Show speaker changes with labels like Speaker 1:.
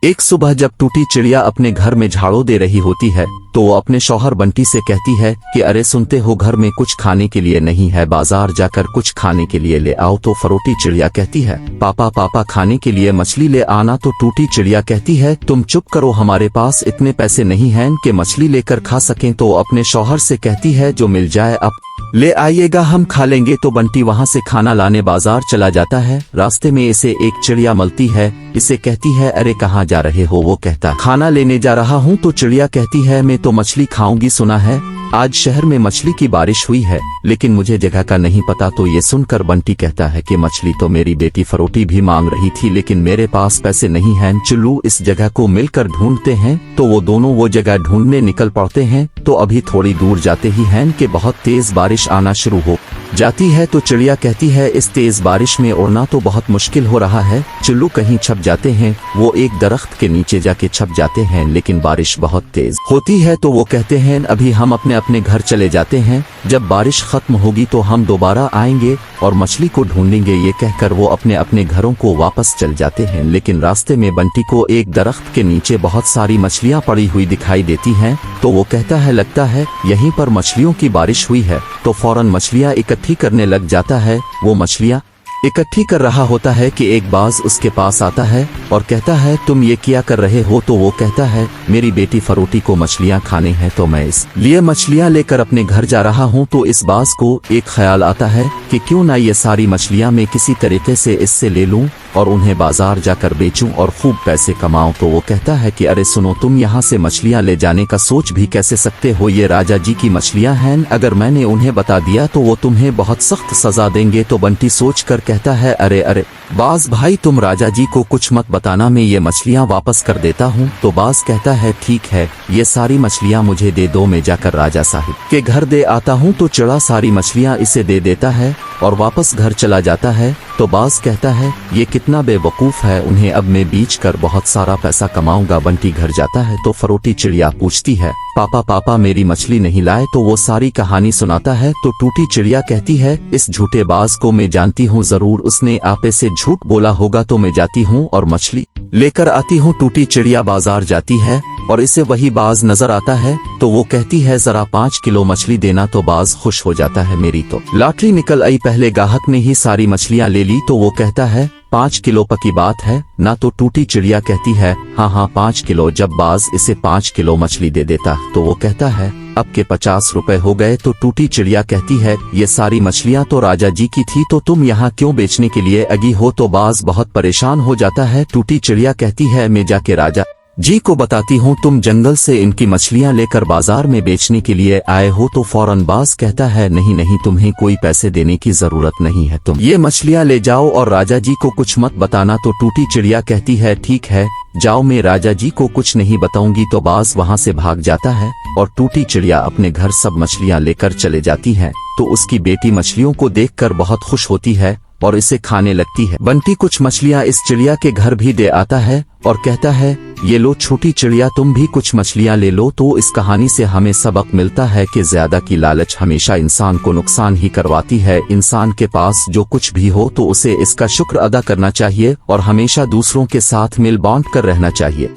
Speaker 1: एक सुबह जब टूटी चिड़िया अपने घर में झाड़ू दे रही होती है तो वो अपने शौहर बंटी से कहती है कि अरे सुनते हो घर में कुछ खाने के लिए नहीं है, बाजार जाकर कुछ खाने के लिए ले आओ। तो फरोटी चिड़िया कहती है पापा पापा खाने के लिए मछली ले आना। तो टूटी चिड़िया कहती है तुम चुप करो, हमारे पास इतने पैसे नहीं हैं कि मछली लेकर खा सकें। तो अपने शौहर से कहती है जो मिल जाए अब ले आइएगा, हम खा लेंगे। तो बंटी वहां से खाना लाने बाजार चला जाता है। रास्ते में इसे एक चिड़िया मिलती है, इसे कहती है अरे कहाँ जा रहे हो? वो कहता खाना लेने जा रहा हूँ। तो चिड़िया कहती है मैं तो मछली खाऊंगी, सुना है आज शहर में मछली की बारिश हुई है, लेकिन मुझे जगह का नहीं पता। तो ये सुनकर बंटी कहता है कि मछली तो मेरी बेटी फरोटी भी मांग रही थी, लेकिन मेरे पास पैसे नहीं हैं। चलो इस जगह को मिलकर ढूंढते हैं। तो वो दोनों वो जगह ढूंढने निकल पड़ते हैं। तो अभी थोड़ी दूर जाते ही हैं कि बहुत तेज बारिश आना शुरू हो जाती है। तो चिड़िया कहती है इस तेज बारिश में उड़ना तो बहुत मुश्किल हो रहा है, चलो कहीं छप जाते हैं। वो एक दरख्त के नीचे जाके छप जाते हैं, लेकिन बारिश बहुत तेज होती है। तो वो कहते हैं अभी हम अपने अपने घर चले जाते हैं, जब बारिश खत्म होगी तो हम दोबारा आएंगे और मछली को ढूंढेंगे। ये कहकर वो अपने अपने घरों को वापस चल जाते हैं। लेकिन रास्ते में बंटी को एक दरख्त के नीचे बहुत सारी मछलियां पड़ी हुई दिखाई देती हैं। तो वो कहता है लगता है यहीं पर मछलियों की बारिश हुई है। तो फौरन मछलियां इकट्ठी करने लग जाता है। वो मछलियां इकट्ठी कर रहा होता है कि एक बाज उसके पास आता है और कहता है तुम ये क्या कर रहे हो? तो वो कहता है मेरी बेटी फरोटी को मछलियां खाने हैं, तो मैं इस लिए मछलियां लेकर अपने घर जा रहा हूं। तो इस बाज को एक ख्याल आता है कि क्यों ना ये सारी मछलियां मैं किसी तरीके से इससे ले लूं और उन्हें बाजार जाकर बेचूं और खूब पैसे कमाऊं। तो वो कहता है कि अरे सुनो, तुम यहाँ से मछलियां ले जाने का सोच भी कैसे सकते हो? ये राजा जी की मछलियां हैं, अगर मैंने उन्हें बता दिया तो वो तुम्हें बहुत सख्त सजा देंगे। तो बंटी सोच कर कहता है अरे अरे बाज भाई, तुम राजा जी को कुछ मत बताना, मैं ये मछलियां वापस कर देता हूँ। तो बाज कहता है ठीक है, ये सारी मछलियां मुझे दे दो, मैं जाकर राजा साहिब के घर दे आता हूँ। तो चिड़ा सारी मछलियां इसे दे देता है और वापस घर चला जाता है। तो बाज कहता है ये कितना बेवकूफ है, उन्हें अब मैं बेच कर बहुत सारा पैसा कमाऊंगा। बंटी घर जाता है तो फरोटी चिड़िया पूछती है पापा पापा मेरी मछली नहीं लाए? तो वो सारी कहानी सुनाता है। तो टूटी चिड़िया कहती है इस झूठे बाज को मैं जानती हूँ, जरूर उसने आपे से झूठ बोला होगा। तो मैं जाती हूँ और मछली लेकर आती हूँ। टूटी चिड़िया बाजार जाती है और इसे वही बाज नजर आता है। तो वो कहती है जरा 5 किलो मछली देना। तो बाज खुश हो जाता है मेरी तो लॉटरी निकल आई, पहले ग्राहक ने ही सारी मछलियां ले ली। तो वो कहता है 5 किलो पक्की बात है ना? तो टूटी चिड़िया कहती है हाँ 5 किलो। जब बाज इसे 5 किलो मछली दे देता तो वो कहता है अब के 50 रुपए हो गए। तो टूटी चिड़िया कहती है ये सारी मछलियां तो राजा जी की थी, तो तुम यहाँ क्यों बेचने के लिए आई हो? तो बाज बहुत परेशान हो जाता है। टूटी चिड़िया कहती है मैं जाके राजा जी को बताती हूँ तुम जंगल से इनकी मछलियां लेकर बाजार में बेचने के लिए आए हो। तो फौरन बाज कहता है नहीं नहीं, तुम्हें कोई पैसे देने की जरूरत नहीं है, तुम ये मछलियां ले जाओ और राजा जी को कुछ मत बताना। तो टूटी चिड़िया कहती है ठीक है जाओ, मैं राजा जी को कुछ नहीं बताऊंगी। तो बाज वहां से भाग जाता है और टूटी चिड़िया अपने घर सब मछलियां लेकर चले जाती है। तो उसकी बेटी मछलियों को देखकर बहुत खुश होती है और इसे खाने लगती है। बंटी कुछ मछलियां इस चिड़िया के घर भी दे आता है और कहता है ये लो छोटी चिड़िया, तुम भी कुछ मछलियां ले लो। तो इस कहानी से हमें सबक मिलता है कि ज्यादा की लालच हमेशा इंसान को नुकसान ही करवाती है। इंसान के पास जो कुछ भी हो तो उसे इसका शुक्र अदा करना चाहिए और हमेशा दूसरों के साथ मिल बांट कर रहना चाहिए।